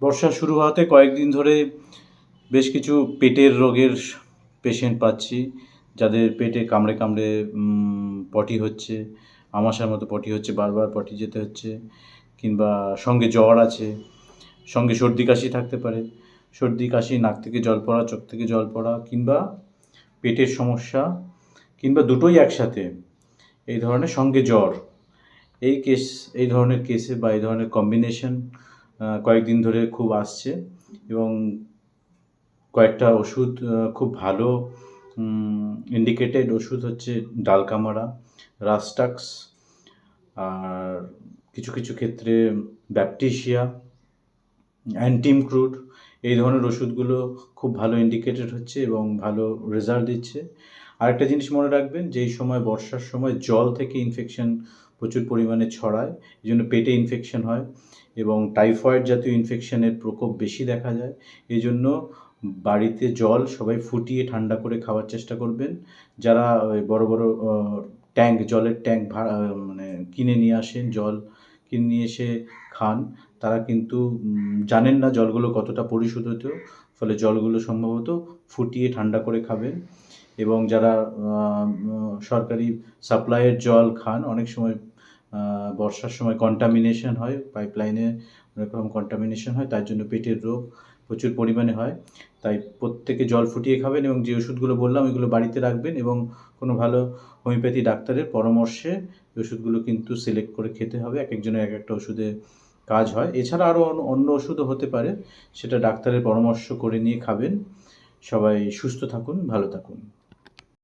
বর্ষা শুরু হওয়াতে কয়েকদিন ধরে বেশ কিছু পেটের রোগের পেশেন্ট পাচ্ছি, যাদের পেটে কামড়ে কামড়ে পটি হচ্ছে, আমাশার মতো পটি হচ্ছে, বারবার পটি যেতে হচ্ছে, কিংবা সঙ্গে জ্বর আছে, সঙ্গে সর্দি কাশি থাকতে পারে। সর্দি কাশি, নাক থেকে জল পড়া, চোখ থেকে জল পড়া, কিংবা পেটের সমস্যা, কিংবা দুটোই একসাথে, এই ধরনের সঙ্গে জ্বর, এই ধরনের কেসে বা এই ধরনের কম্বিনেশন কয়েকদিন ধরে খুব আসছে। এবং কয়েকটা ওষুধ খুব ভালো ইন্ডিকেটেড ওষুধ হচ্ছে ডালকামারা, রাস্টাক্স, আর কিছু কিছু ক্ষেত্রে ব্যাপটিসিয়া, অ্যান্টিমক্রুড, এই ধরনের ওষুধগুলো খুব ভালো ইন্ডিকেটেড হচ্ছে এবং ভালো রেজাল্ট দিচ্ছে। আরেকটা জিনিস মনে রাখবেন যে এই সময়, বর্ষার সময়, জল থেকে ইনফেকশন প্রচুর পরিমাণে ছড়ায়, এই জন্য পেটে ইনফেকশন হয় এবং টাইফয়েড জাতীয় ইনফেকশনের প্রকোপ বেশি দেখা যায়। এই জন্য বাড়িতে জল সবাই ফুটিয়ে ঠান্ডা করে খাওয়ার চেষ্টা করবেন। যারা ওই বড় বড় ট্যাঙ্ক, জলের ট্যাঙ্ক ভাড়া মানে কিনে নিয়ে আসেন, জল কিনে নিয়ে এসে খান, তারা কিন্তু জানেন না জলগুলো কতটা পরিশোধিত, ফলে জলগুলো সম্ভবত ফুটিয়ে ঠান্ডা করে খাবেন। এবং যারা সরকারি সাপ্লাইয়ের জল খান, অনেক সময় বর্ষার সময় কন্টামিনেশন হয়, পাইপলাইনে অনেক রকম কন্টামিনেশন হয়, তার জন্য পেটের রোগ প্রচুর পরিমাণে হয়। তাই প্রত্যেকে জল ফুটিয়ে খাবেন এবং যে ওষুধগুলো বললাম এগুলো বাড়িতে রাখবেন এবং কোনো ভালো হোমিওপ্যাথি ডাক্তারের পরামর্শে ওষুধগুলো কিন্তু সিলেক্ট করে খেতে হবে। এক একজনের এক একটা ওষুধে কাজ হয়। এছাড়া আরও অন্য ওষুধও হতে পারে, সেটা ডাক্তারের পরামর্শ করে নিয়ে খাবেন। সবাই সুস্থ থাকুন, ভালো থাকুন।